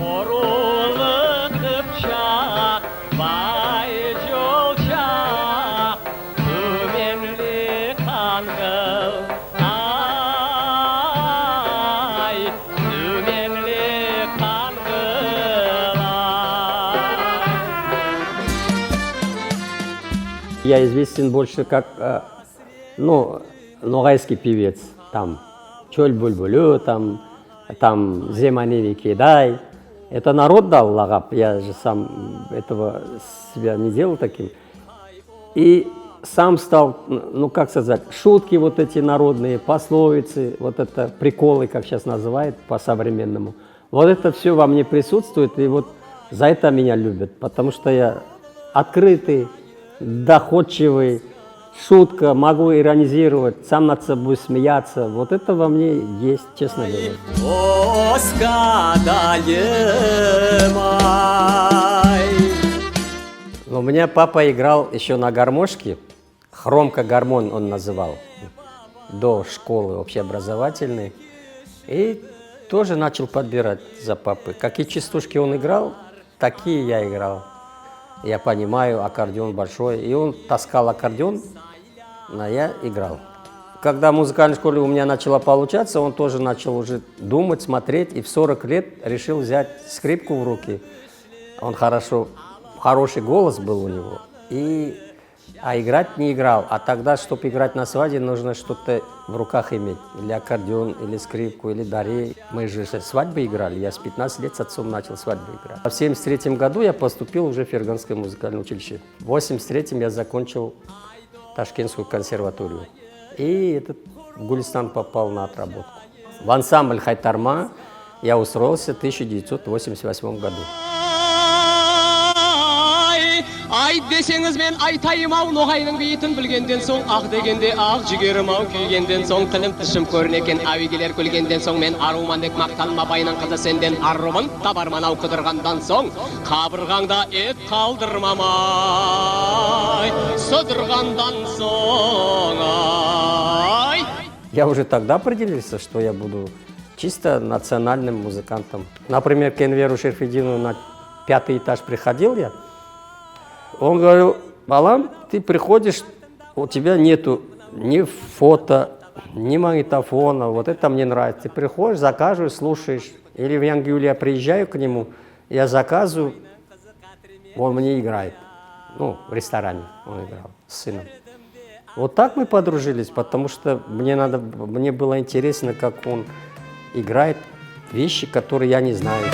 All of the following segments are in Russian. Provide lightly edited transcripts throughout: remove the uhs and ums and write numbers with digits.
Nurulu Kıpçak, bay jolçak, Tümenli kangıl, ay, Tümenli kangıl, ay. Я известен больше как, ногайский певец, там, Чөл-Бульбулю, там, Земаневи Кидай. Это народ дал лагап, я же сам этого себя не делал таким. И сам стал, как сказать, шутки вот эти народные, пословицы, вот это приколы, как сейчас называют по-современному. Вот это все во мне присутствует, и вот за это меня любят, потому что я открытый, доходчивый, шутка, могу иронизировать, сам над собой смеяться. Вот это во мне есть, честно говоря. У меня папа играл еще на гармошке, хромко-гармон он называл, до школы общеобразовательной. И тоже начал подбирать за папой. Какие частушки он играл, такие я играл. Я понимаю, аккордеон большой. И он таскал аккордеон, а я играл. Когда в музыкальной школе у меня начало получаться, он тоже начал уже думать, смотреть. И в 40 лет решил взять скрипку в руки. Он хороший голос был у него. А играть не играл. А тогда, чтобы играть на свадьбе, нужно что-то в руках иметь. Или аккордеон, или скрипку, или дарей. Мы же свадьбы играли. Я с 15 лет с отцом начал свадьбы играть. В 1973 году я поступил уже в Ферганское музыкальное училище. В 1983 я закончил Ташкентскую консерваторию. И этот Гулистан попал на отработку. В ансамбль Хайтарма я устроился в 1988 году. Ай десеңіз мен айтайым ау, ноғайның бейітін білгенден соң, ақ дегенде ақ жүгерім ау, күйгенден соң, тілім тішім көрінекен, әуегелер күлгенден соң, мен аруман дек мақталма байның қызы сенден арумын, табарман ау қыдырғандан соң, қабырғаңда ет қалдырмамай, сыдырғандан соң, ай. Я уже тогда определился, что я буду чисто национальным музыкантом. Например, к Энверу Шерфеддинову на 5-й этаж приходил я. Он говорил: Балам, ты приходишь, у тебя нету ни фото, ни магнитофона, вот это мне нравится. Ты приходишь, заказываешь, слушаешь. Или в Янгюле я приезжаю к нему, я заказываю, он мне играет. В ресторане он играл с сыном. Вот так мы подружились, потому что мне было интересно, как он играет вещи, которые я не знаю.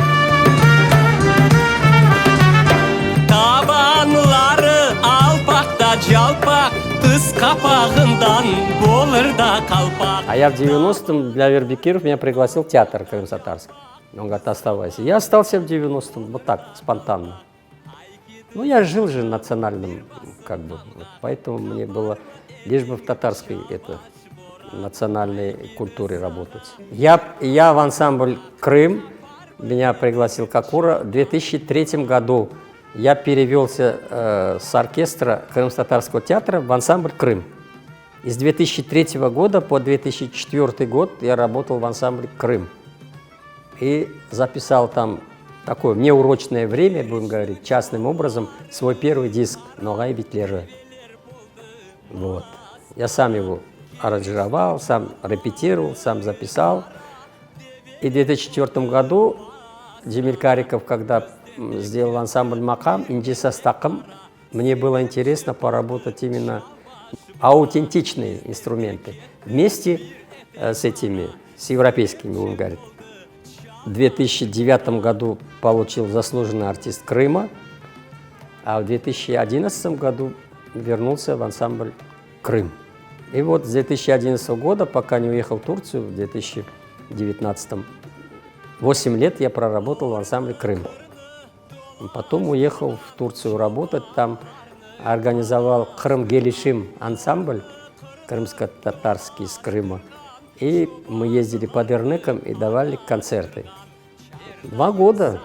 Табанлары алпақта жалпақ, тыс қапағындан болыр да қалпақ. А я в 90-м для Вербекиров меня пригласил театр крымско-татарский. Он говорит: оставайся. Я остался в 90-м, вот так, спонтанно. Я жил же национальным, поэтому мне было лишь бы в татарской национальной культуре работать. Я в ансамбль «Крым», меня пригласил Кокура в 2003 году. Я перевелся с оркестра Крымско-татарского театра в ансамбль «Крым». И с 2003 года по 2004 год я работал в ансамбле «Крым». И записал там такое неурочное время, будем говорить, частным образом, свой первый диск «Ногай Битлері». Вот. Я сам его аранжировал, сам репетировал, сам записал. И в 2004 году Демир Кариков, когда сделал ансамбль «Макам», «Инджи Састакам», мне было интересно поработать именно аутентичные инструменты вместе с европейскими, будем говорить. В 2009 году получил заслуженный артист Крыма, а в 2011 году вернулся в ансамбль «Крым». И вот с 2011 года, пока не уехал в Турцию, в 2019, 8 лет я проработал в ансамбле «Крым». Потом уехал в Турцию работать, там организовал Крым-Гелишим ансамбль, крымско-татарский с Крыма. И мы ездили по Дернекам и давали концерты. 2 года.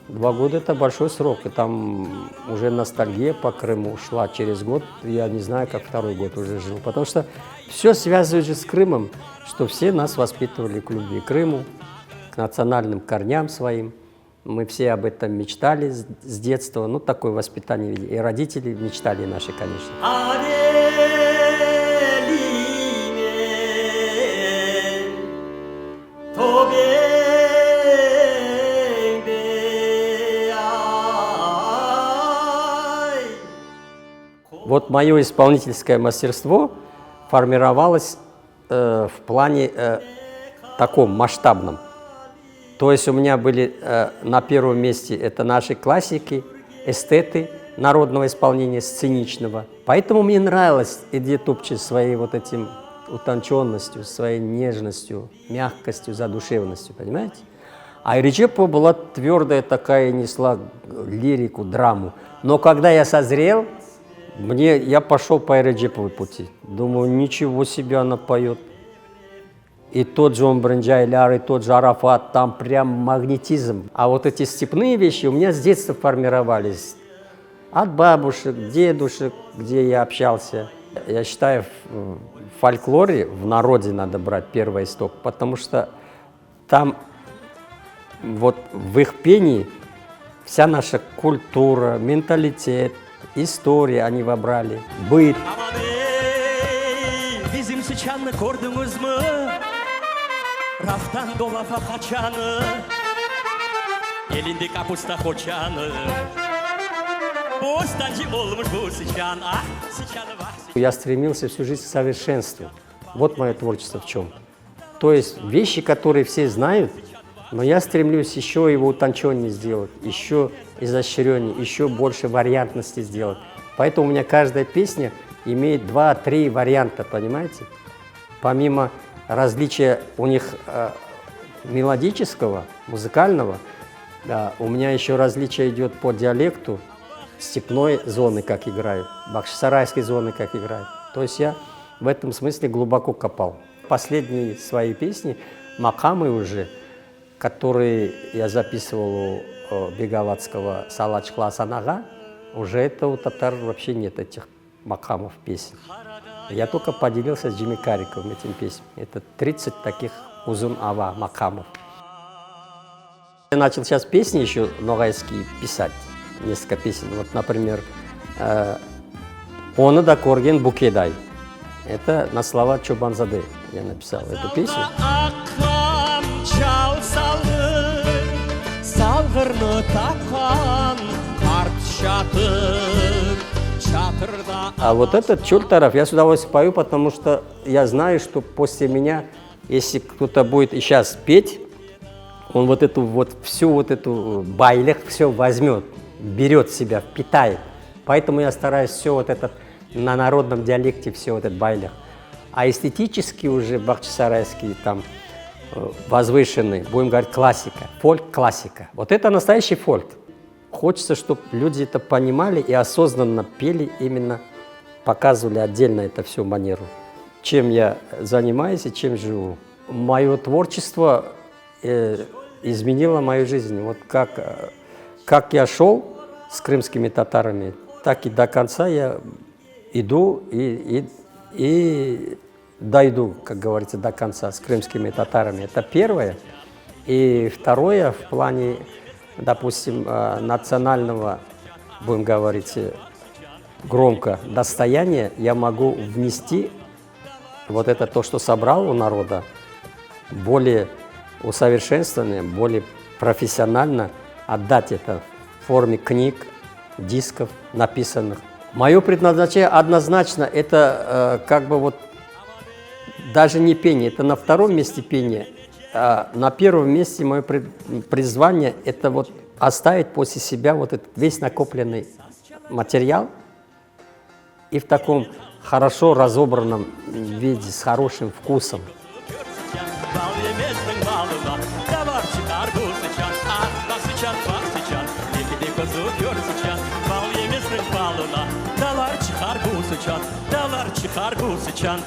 2 года – это большой срок. И там уже ностальгия по Крыму шла через год. Я не знаю, как 2-й год уже жил. Потому что все связывает же с Крымом, что все нас воспитывали к любви к Крыму, к национальным корням своим. Мы все об этом мечтали с детства. Ну, такое воспитание. И родители мечтали наши, конечно. Вот мое исполнительское мастерство формировалось в плане таком масштабном. То есть у меня были на первом месте это наши классики, эстеты народного исполнения, сценичного. Поэтому мне нравилось Эдди Тупчи своей вот этим утонченностью, своей нежностью, мягкостью, задушевностью, понимаете? А Реджепова была твердая такая, несла лирику, драму. Но когда я созрел, я пошел по Реджеповой пути. Думаю, ничего себе она поет. И тот Джон Бренджайляр, и тот же Арафат, там прям магнетизм. А вот эти степные вещи у меня с детства формировались. От бабушек, дедушек, где я общался. Я считаю, в фольклоре, в народе надо брать первый исток, потому что там вот в их пении вся наша культура, менталитет, история они вобрали, быт. Я стремился всю жизнь к совершенству. Вот мое творчество в чем. То есть вещи, которые все знают, но я стремлюсь еще его утонченнее сделать, еще изощреннее, еще больше вариантности сделать. Поэтому у меня каждая песня имеет 2-3 варианта, понимаете? Помимо различия у них мелодического, музыкального, у меня еще различие идет по диалекту, степной зоны, как играют, бахчисарайской зоны, как играют. То есть я в этом смысле глубоко копал. Последние свои песни, макамы уже, которые я записывал у Беговатского Салачкла Санага, уже это у татар вообще нет этих макамов песен. Я только поделился с Джимми Кариковым этим песням. Это 30 таких узун ава макамов. Я начал сейчас песни еще ногайские писать, несколько песен. Вот, например, «Оны да корген букедай». Это на слова Чобанзаде я написал эту песню. А вот этот Чултаров я с удовольствием пою, потому что я знаю, что после меня, если кто-то будет и сейчас петь, он вот эту вот всю вот эту байлех все возьмет, берет в себя, впитает. Поэтому я стараюсь все вот это на народном диалекте, все вот этот байлех. А эстетически уже бахчисарайский там возвышенный, будем говорить, классика, фольк-классика. Вот это настоящий фольк. Хочется, чтобы люди это понимали и осознанно пели, именно показывали отдельно это всю манеру. Чем я занимаюсь и чем живу. Мое творчество изменило мою жизнь. Вот как я шел с крымскими татарами, так и до конца я иду и дойду, как говорится, до конца с крымскими татарами. Это первое. И второе, в плане, допустим, национального, будем говорить громко, достояния, я могу внести вот это то, что собрал у народа, более усовершенствованное, более профессионально отдать это в форме книг, дисков написанных. Мое предназначение однозначно, это как бы вот даже не пение, это на втором месте пение. А на первом месте мое призвание – это вот оставить после себя вот этот весь накопленный материал и в таком хорошо разобранном виде, с хорошим вкусом. Dalar çıkar bu sıçan,